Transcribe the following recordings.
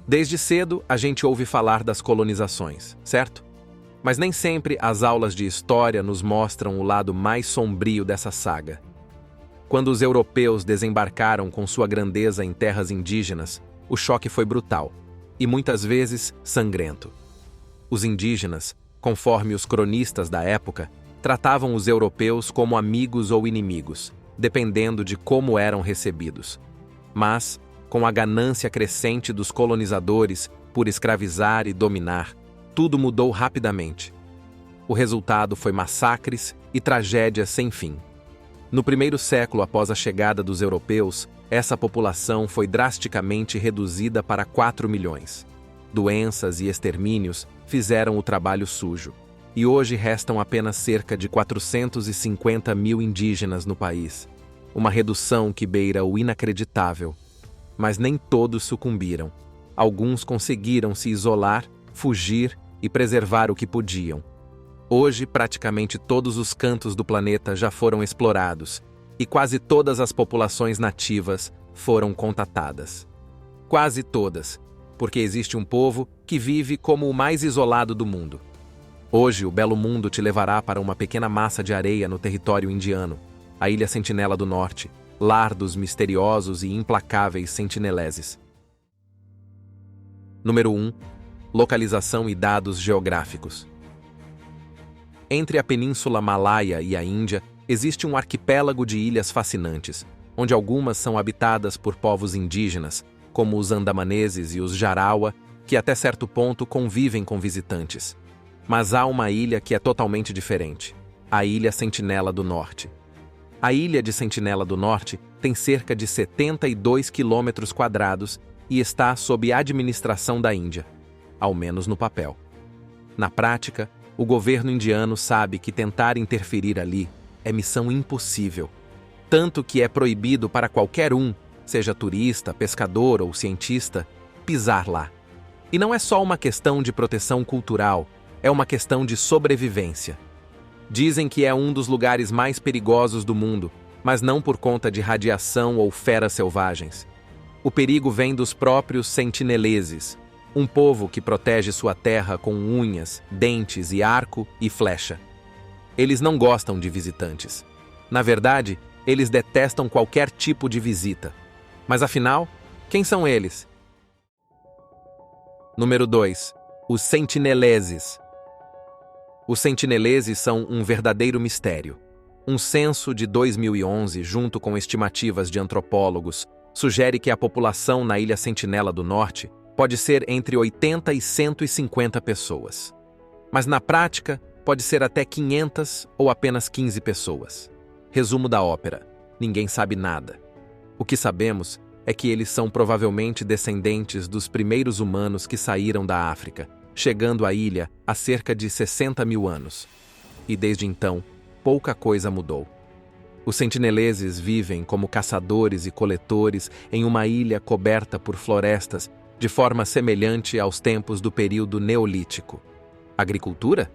Desde cedo, a gente ouve falar das colonizações, certo? Mas nem sempre as aulas de história nos mostram o lado mais sombrio dessa saga. Quando os europeus desembarcaram com sua grandeza em terras indígenas, o choque foi brutal e muitas vezes sangrento. Os indígenas, conforme os cronistas da época, tratavam os europeus como amigos ou inimigos, dependendo de como eram recebidos. Mas, com a ganância crescente dos colonizadores por escravizar e dominar, tudo mudou rapidamente. O resultado foi massacres e tragédias sem fim. No primeiro século após a chegada dos europeus, essa população foi drasticamente reduzida para 4 milhões. Doenças e extermínios fizeram o trabalho sujo, e hoje restam apenas cerca de 450 mil indígenas no país. Uma redução que beira o inacreditável. Mas nem todos sucumbiram. Alguns conseguiram se isolar, fugir e preservar o que podiam. Hoje, praticamente todos os cantos do planeta já foram explorados e quase todas as populações nativas foram contatadas. Quase todas, porque existe um povo que vive como o mais isolado do mundo. Hoje, o belo mundo te levará para uma pequena massa de areia no território indiano, a Ilha Sentinela do Norte, lar dos misteriosos e implacáveis sentineleses. Número 1. Localização e dados geográficos. Entre a Península Malaia e a Índia, existe um arquipélago de ilhas fascinantes, onde algumas são habitadas por povos indígenas, como os andamaneses e os jarawa, que até certo ponto convivem com visitantes. Mas há uma ilha que é totalmente diferente, a Ilha Sentinela do Norte. A Ilha de Sentinela do Norte tem cerca de 72 quilômetros quadrados e está sob administração da Índia, ao menos no papel. Na prática, o governo indiano sabe que tentar interferir ali é missão impossível, tanto que é proibido para qualquer um, seja turista, pescador ou cientista, pisar lá. E não é só uma questão de proteção cultural, é uma questão de sobrevivência. Dizem que é um dos lugares mais perigosos do mundo, mas não por conta de radiação ou feras selvagens. O perigo vem dos próprios sentineleses, um povo que protege sua terra com unhas, dentes e arco e flecha. Eles não gostam de visitantes. Na verdade, eles detestam qualquer tipo de visita. Mas afinal, quem são eles? Número 2. Os sentineleses. Os sentineleses são um verdadeiro mistério. Um censo de 2011, junto com estimativas de antropólogos, sugere que a população na Ilha Sentinela do Norte pode ser entre 80 e 150 pessoas. Mas na prática, pode ser até 500 ou apenas 15 pessoas. Resumo da ópera: ninguém sabe nada. O que sabemos é que eles são provavelmente descendentes dos primeiros humanos que saíram da África, chegando à ilha há cerca de 60 mil anos. E desde então, pouca coisa mudou. Os sentineleses vivem como caçadores e coletores em uma ilha coberta por florestas, de forma semelhante aos tempos do período neolítico. Agricultura?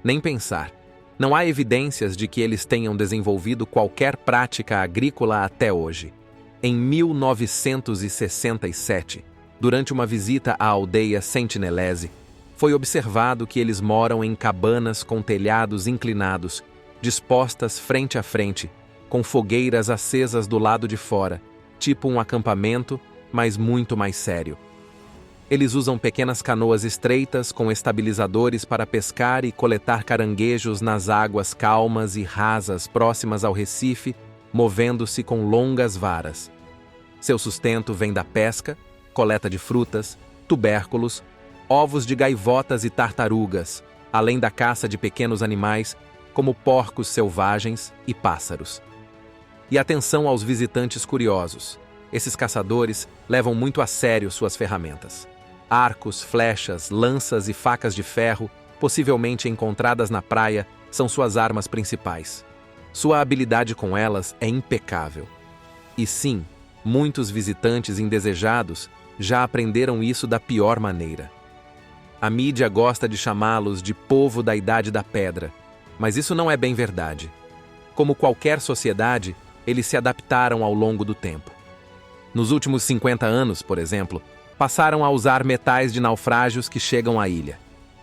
Nem pensar. Não há evidências de que eles tenham desenvolvido qualquer prática agrícola até hoje. Em 1967, durante uma visita à aldeia Sentinelese, foi observado que eles moram em cabanas com telhados inclinados, dispostas frente a frente, com fogueiras acesas do lado de fora, tipo um acampamento, mas muito mais sério. Eles usam pequenas canoas estreitas com estabilizadores para pescar e coletar caranguejos nas águas calmas e rasas próximas ao Recife, movendo-se com longas varas. Seu sustento vem da pesca, coleta de frutas, tubérculos, ovos de gaivotas e tartarugas, além da caça de pequenos animais, como porcos selvagens e pássaros. E atenção aos visitantes curiosos. Esses caçadores levam muito a sério suas ferramentas. Arcos, flechas, lanças e facas de ferro, possivelmente encontradas na praia, são suas armas principais. Sua habilidade com elas é impecável. E sim, muitos visitantes indesejados já aprenderam isso da pior maneira. A mídia gosta de chamá-los de povo da Idade da Pedra, mas isso não é bem verdade. Como qualquer sociedade, eles se adaptaram ao longo do tempo. Nos últimos 50 anos, por exemplo, passaram a usar metais de naufrágios que chegam à ilha.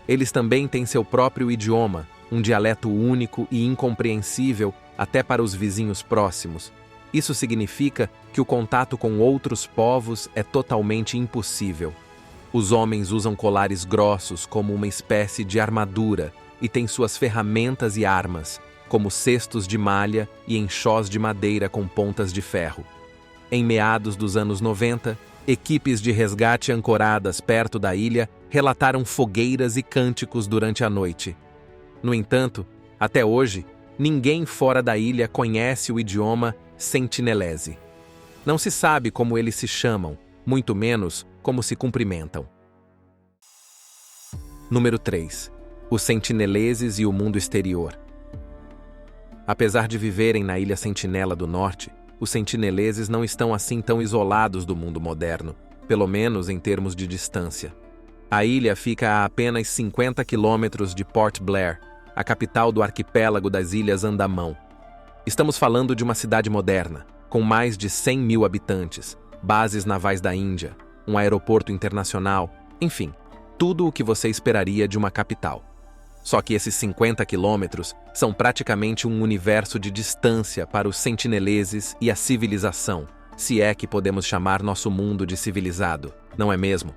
Eles também têm seu próprio idioma, um dialeto único e incompreensível até para os vizinhos próximos. Isso significa que o contato com outros povos é totalmente impossível. Os homens usam colares grossos como uma espécie de armadura e têm suas ferramentas e armas, como cestos de malha e enxós de madeira com pontas de ferro. Em meados dos anos 90, equipes de resgate ancoradas perto da ilha relataram fogueiras e cânticos durante a noite. No entanto, até hoje, ninguém fora da ilha conhece o idioma sentinelese. Não se sabe como eles se chamam, muito menos como se cumprimentam. Número 3. Os sentineleses e o mundo exterior. Apesar de viverem na Ilha Sentinela do Norte, os sentineleses não estão assim tão isolados do mundo moderno, pelo menos em termos de distância. A ilha fica a apenas 50 quilômetros de Port Blair, a capital do arquipélago das Ilhas Andamão. Estamos falando de uma cidade moderna, com mais de 100 mil habitantes, bases navais da Índia, um aeroporto internacional, enfim, tudo o que você esperaria de uma capital. Só que esses 50 quilômetros são praticamente um universo de distância para os sentineleses e a civilização, se é que podemos chamar nosso mundo de civilizado, não é mesmo?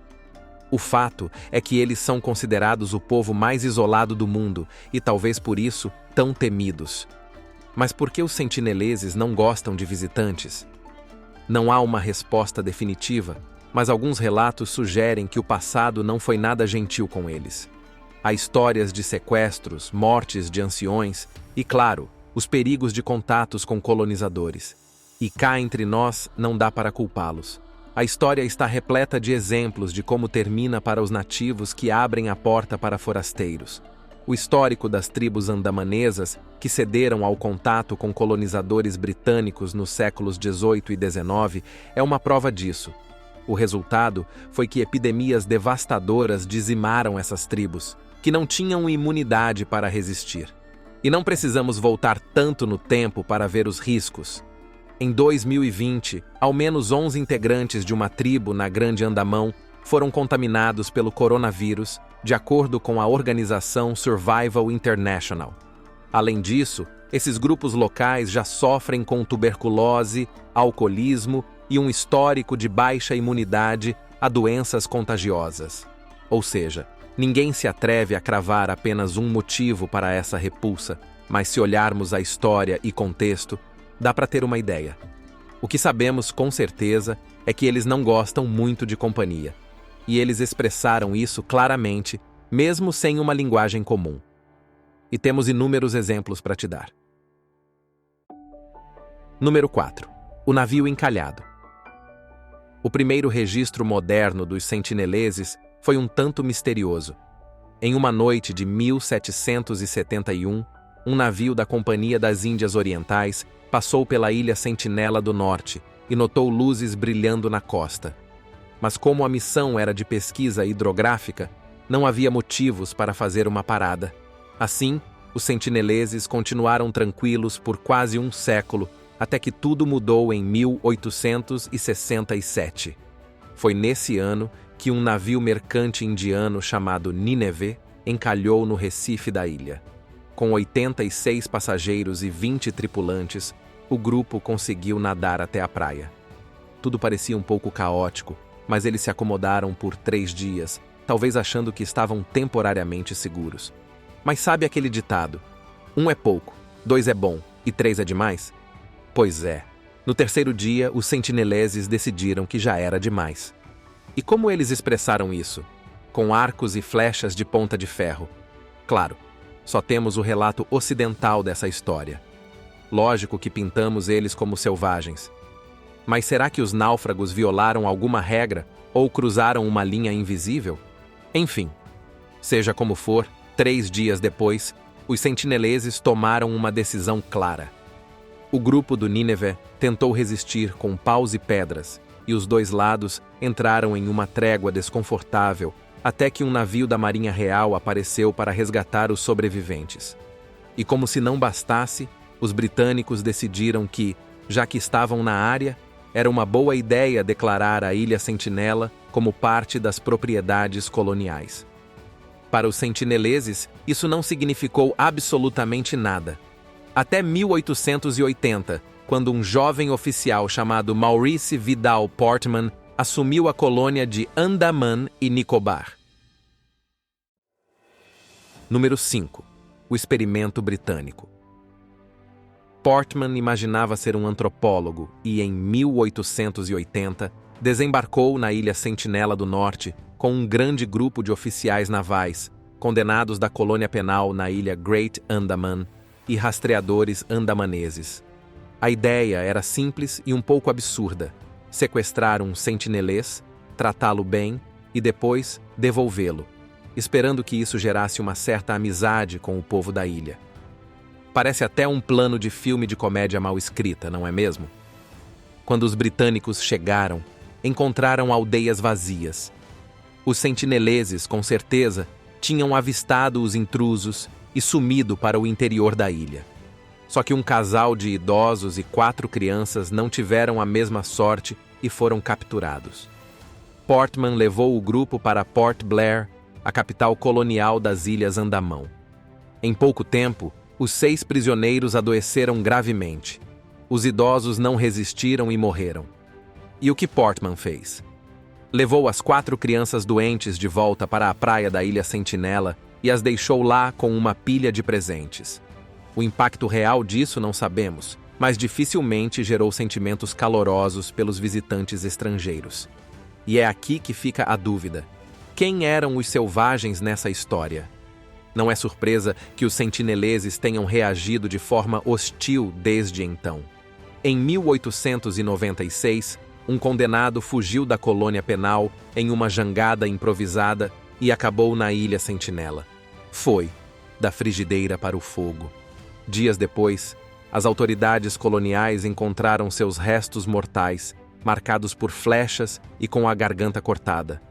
O fato é que eles são considerados o povo mais isolado do mundo e talvez por isso tão temidos. Mas por que os sentineleses não gostam de visitantes? Não há uma resposta definitiva, mas alguns relatos sugerem que o passado não foi nada gentil com eles. Há histórias de sequestros, mortes de anciões e, claro, os perigos de contatos com colonizadores. E cá entre nós não dá para culpá-los. A história está repleta de exemplos de como termina para os nativos que abrem a porta para forasteiros. O histórico das tribos andamanesas, que cederam ao contato com colonizadores britânicos nos séculos XVIII e XIX, é uma prova disso. O resultado foi que epidemias devastadoras dizimaram essas tribos, que não tinham imunidade para resistir. E não precisamos voltar tanto no tempo para ver os riscos. Em 2020, ao menos 11 integrantes de uma tribo na Grande Andamão foram contaminados pelo coronavírus, de acordo com a organização Survival International. Além disso, esses grupos locais já sofrem com tuberculose, alcoolismo e um histórico de baixa imunidade a doenças contagiosas. Ou seja, ninguém se atreve a cravar apenas um motivo para essa repulsa, mas se olharmos a história e contexto, dá para ter uma ideia. O que sabemos com certeza é que eles não gostam muito de companhia. E eles expressaram isso claramente, mesmo sem uma linguagem comum. E temos inúmeros exemplos para te dar. Número 4. O navio encalhado. O primeiro registro moderno dos sentineleses foi um tanto misterioso. Em uma noite de 1771, um navio da Companhia das Índias Orientais passou pela Ilha Sentinela do Norte e notou luzes brilhando na costa. Mas como a missão era de pesquisa hidrográfica, não havia motivos para fazer uma parada. Assim, os sentineleses continuaram tranquilos por quase um século, até que tudo mudou em 1867. Foi nesse ano que um navio mercante indiano chamado Nineveh encalhou no recife da ilha. Com 86 passageiros e 20 tripulantes, o grupo conseguiu nadar até a praia. Tudo parecia um pouco caótico, mas eles se acomodaram por 3 dias, talvez achando que estavam temporariamente seguros. Mas sabe aquele ditado? 1 é pouco, 2 é bom e 3 é demais? Pois é, no terceiro dia os sentineleses decidiram que já era demais. E como eles expressaram isso? Com arcos e flechas de ponta de ferro. Claro, só temos o relato ocidental dessa história. Lógico que pintamos eles como selvagens. Mas será que os náufragos violaram alguma regra ou cruzaram uma linha invisível? Enfim, seja como for, 3 dias depois, os sentineleses tomaram uma decisão clara. O grupo do Nineveh tentou resistir com paus e pedras, e os dois lados entraram em uma trégua desconfortável até que um navio da Marinha Real apareceu para resgatar os sobreviventes. E como se não bastasse, os britânicos decidiram que, já que estavam na área, era uma boa ideia declarar a Ilha Sentinela como parte das propriedades coloniais. Para os sentineleses, isso não significou absolutamente nada. Até 1880, quando um jovem oficial chamado Maurice Vidal Portman assumiu a colônia de Andaman e Nicobar. Número 5. O experimento britânico. Portman imaginava ser um antropólogo e, em 1880, desembarcou na Ilha Sentinela do Norte com um grande grupo de oficiais navais, condenados da colônia penal na ilha Great Andaman e rastreadores andamaneses. A ideia era simples e um pouco absurda: sequestrar um sentinelês, tratá-lo bem e depois devolvê-lo, esperando que isso gerasse uma certa amizade com o povo da ilha. Parece até um plano de filme de comédia mal escrita, não é mesmo? Quando os britânicos chegaram, encontraram aldeias vazias. Os sentineleses, com certeza, tinham avistado os intrusos e sumido para o interior da ilha. Só que um casal de idosos e 4 crianças não tiveram a mesma sorte e foram capturados. Portman levou o grupo para Port Blair, a capital colonial das Ilhas Andamão. Em pouco tempo, os 6 prisioneiros adoeceram gravemente. Os idosos não resistiram e morreram. E o que Portman fez? Levou as 4 crianças doentes de volta para a praia da Ilha Sentinela e as deixou lá com uma pilha de presentes. O impacto real disso não sabemos, mas dificilmente gerou sentimentos calorosos pelos visitantes estrangeiros. E é aqui que fica a dúvida: quem eram os selvagens nessa história? Não é surpresa que os sentineleses tenham reagido de forma hostil desde então. Em 1896, um condenado fugiu da colônia penal em uma jangada improvisada e acabou na Ilha Sentinela. Foi da frigideira para o fogo. Dias depois, as autoridades coloniais encontraram seus restos mortais, marcados por flechas e com a garganta cortada.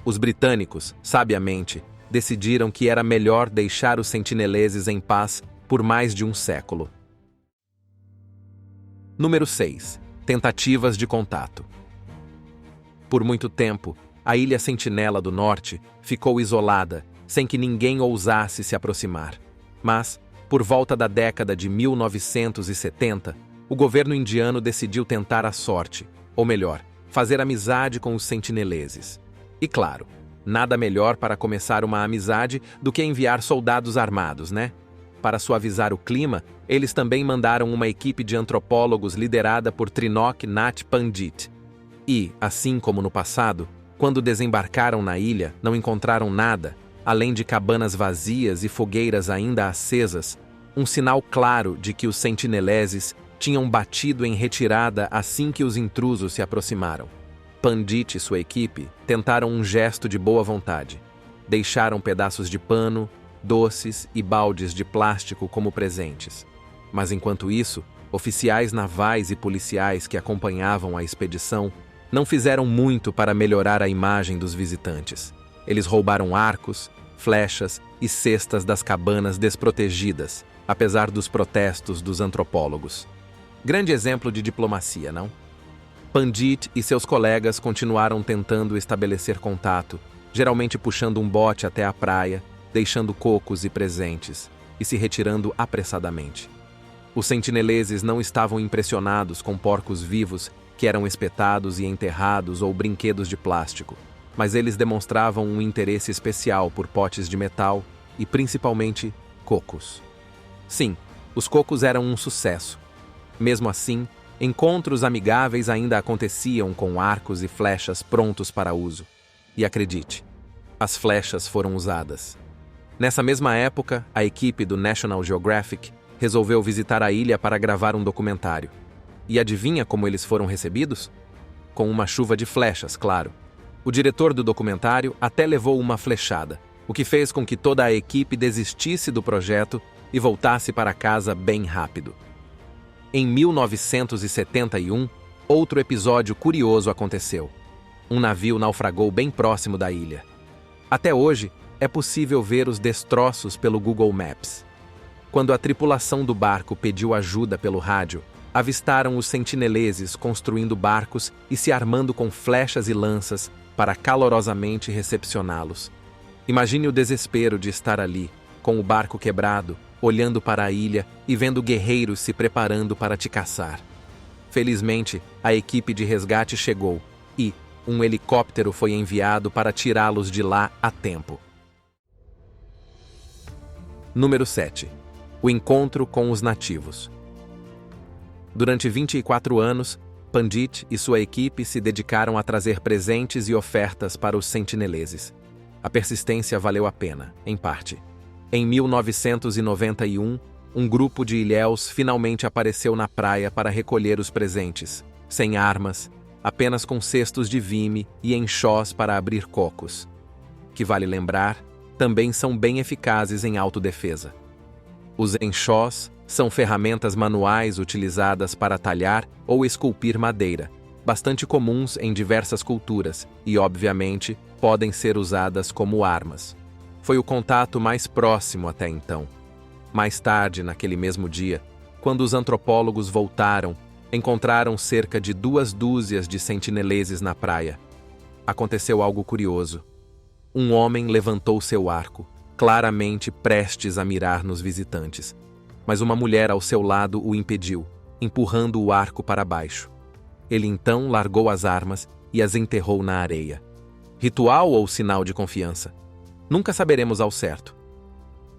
Os britânicos, sabiamente, decidiram que era melhor deixar os sentineleses em paz por mais de um século. Número 6. Tentativas de contato. Por muito tempo, a Ilha Sentinela do Norte ficou isolada, sem que ninguém ousasse se aproximar. Mas, por volta da década de 1970, o governo indiano decidiu tentar a sorte, ou melhor, fazer amizade com os sentineleses. E claro, nada melhor para começar uma amizade do que enviar soldados armados, né? Para suavizar o clima, eles também mandaram uma equipe de antropólogos liderada por Trinok Nath Pandit. E, assim como no passado, quando desembarcaram na ilha, não encontraram nada, além de cabanas vazias e fogueiras ainda acesas, um sinal claro de que os sentineleses tinham batido em retirada assim que os intrusos se aproximaram. Pandit e sua equipe tentaram um gesto de boa vontade. Deixaram pedaços de pano, doces e baldes de plástico como presentes. Mas enquanto isso, oficiais navais e policiais que acompanhavam a expedição não fizeram muito para melhorar a imagem dos visitantes. Eles roubaram arcos, flechas e cestas das cabanas desprotegidas, apesar dos protestos dos antropólogos. Grande exemplo de diplomacia, não? Pandit e seus colegas continuaram tentando estabelecer contato, geralmente puxando um bote até a praia, deixando cocos e presentes, e se retirando apressadamente. Os sentineleses não estavam impressionados com porcos vivos que eram espetados e enterrados ou brinquedos de plástico, mas eles demonstravam um interesse especial por potes de metal e, principalmente, cocos. Sim, os cocos eram um sucesso. Mesmo assim, encontros amigáveis ainda aconteciam com arcos e flechas prontos para uso. E acredite, as flechas foram usadas. Nessa mesma época, a equipe do National Geographic resolveu visitar a ilha para gravar um documentário. E adivinha como eles foram recebidos? Com uma chuva de flechas, claro. O diretor do documentário até levou uma flechada, o que fez com que toda a equipe desistisse do projeto e voltasse para casa bem rápido. Em 1971, outro episódio curioso aconteceu. Um navio naufragou bem próximo da ilha. Até hoje, é possível ver os destroços pelo Google Maps. Quando a tripulação do barco pediu ajuda pelo rádio, avistaram os sentineleses construindo barcos e se armando com flechas e lanças para calorosamente recepcioná-los. Imagine o desespero de estar ali, com o barco quebrado, olhando para a ilha e vendo guerreiros se preparando para te caçar. Felizmente, a equipe de resgate chegou e um helicóptero foi enviado para tirá-los de lá a tempo. Número 7. O encontro com os nativos. Durante 24 anos, Pandit e sua equipe se dedicaram a trazer presentes e ofertas para os sentineleses. A persistência valeu a pena, em parte. Em 1991, um grupo de ilhéus finalmente apareceu na praia para recolher os presentes, sem armas, apenas com cestos de vime e enxós para abrir cocos. Que vale lembrar, também são bem eficazes em autodefesa. Os enxós são ferramentas manuais utilizadas para talhar ou esculpir madeira, bastante comuns em diversas culturas e, obviamente, podem ser usadas como armas. Foi o contato mais próximo até então. Mais tarde, naquele mesmo dia, quando os antropólogos voltaram, encontraram cerca de 2 dúzias de sentineleses na praia. Aconteceu algo curioso. Um homem levantou seu arco, claramente prestes a mirar nos visitantes, mas uma mulher ao seu lado o impediu, empurrando o arco para baixo. Ele então largou as armas e as enterrou na areia. Ritual ou sinal de confiança? Nunca saberemos ao certo.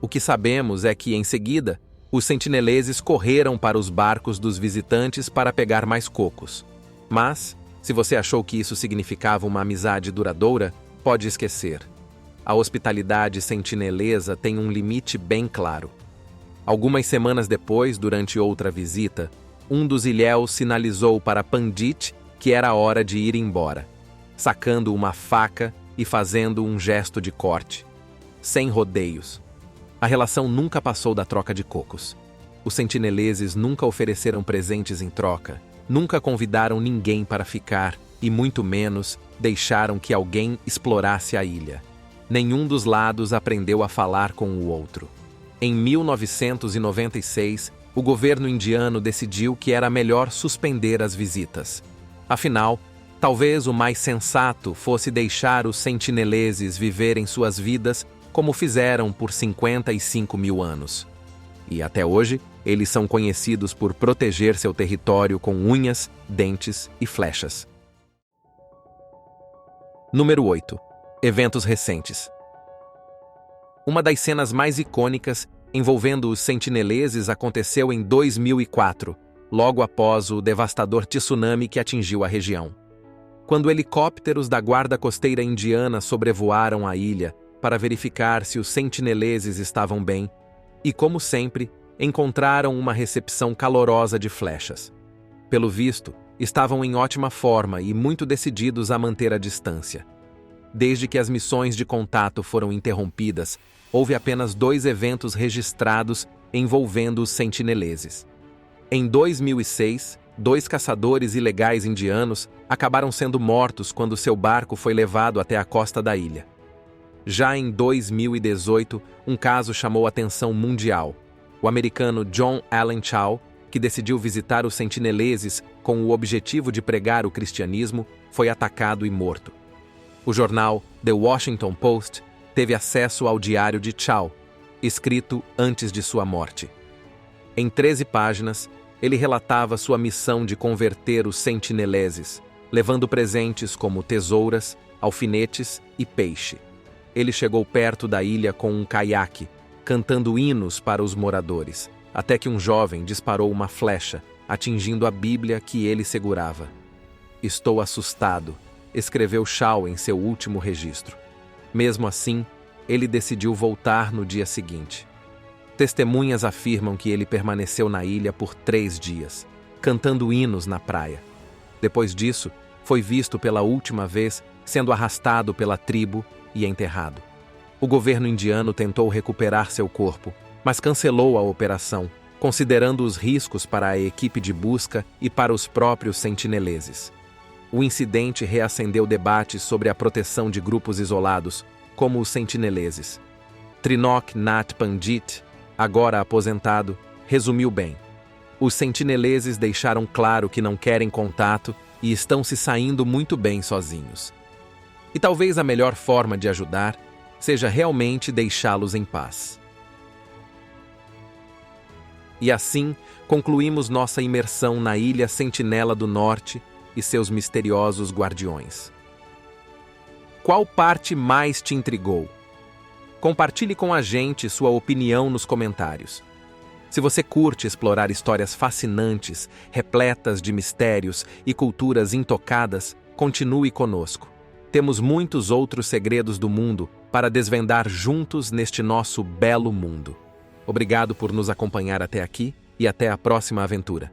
O que sabemos é que, em seguida, os sentineleses correram para os barcos dos visitantes para pegar mais cocos. Mas, se você achou que isso significava uma amizade duradoura, pode esquecer. A hospitalidade sentinelesa tem um limite bem claro. Algumas semanas depois, durante outra visita, um dos ilhéus sinalizou para Pandit que era hora de ir embora, sacando uma faca e fazendo um gesto de corte. Sem rodeios. A relação nunca passou da troca de cocos. Os sentineleses nunca ofereceram presentes em troca, nunca convidaram ninguém para ficar e, muito menos, deixaram que alguém explorasse a ilha. Nenhum dos lados aprendeu a falar com o outro. Em 1996, o governo indiano decidiu que era melhor suspender as visitas. Afinal, talvez o mais sensato fosse deixar os sentineleses viverem suas vidas como fizeram por 55 mil anos. E até hoje, eles são conhecidos por proteger seu território com unhas, dentes e flechas. Número 8. Eventos recentes. Uma das cenas mais icônicas envolvendo os sentineleses aconteceu em 2004, logo após o devastador tsunami que atingiu a região. Quando helicópteros da Guarda Costeira Indiana sobrevoaram a ilha para verificar se os sentineleses estavam bem, e, como sempre, encontraram uma recepção calorosa de flechas. Pelo visto, estavam em ótima forma e muito decididos a manter a distância. Desde que as missões de contato foram interrompidas, houve apenas 2 eventos registrados envolvendo os sentineleses. Em 2006, 2 caçadores ilegais indianos acabaram sendo mortos quando seu barco foi levado até a costa da ilha. Já em 2018, um caso chamou a atenção mundial. O americano John Allen Chau, que decidiu visitar os sentineleses com o objetivo de pregar o cristianismo, foi atacado e morto. O jornal The Washington Post teve acesso ao diário de Chau, escrito antes de sua morte. Em 13 páginas, ele relatava sua missão de converter os sentineleses, levando presentes como tesouras, alfinetes e peixe. Ele chegou perto da ilha com um caiaque, cantando hinos para os moradores, até que um jovem disparou uma flecha, atingindo a Bíblia que ele segurava. "Estou assustado", escreveu Chau em seu último registro. Mesmo assim, ele decidiu voltar no dia seguinte. Testemunhas afirmam que ele permaneceu na ilha por 3 dias, cantando hinos na praia. Depois disso, foi visto pela última vez sendo arrastado pela tribo e enterrado. O governo indiano tentou recuperar seu corpo, mas cancelou a operação, considerando os riscos para a equipe de busca e para os próprios sentineleses. O incidente reacendeu debates sobre a proteção de grupos isolados, como os sentineleses. Trinok Nath Pandit, agora aposentado, resumiu bem: Os sentineleses deixaram claro que não querem contato e estão se saindo muito bem sozinhos. E talvez a melhor forma de ajudar seja realmente deixá-los em paz. E assim, concluímos nossa imersão na Ilha Sentinela do Norte e seus misteriosos guardiões. Qual parte mais te intrigou? Compartilhe com a gente sua opinião nos comentários. Se você curte explorar histórias fascinantes, repletas de mistérios e culturas intocadas, continue conosco. Temos muitos outros segredos do mundo para desvendar juntos neste nosso belo mundo. Obrigado por nos acompanhar até aqui e até a próxima aventura.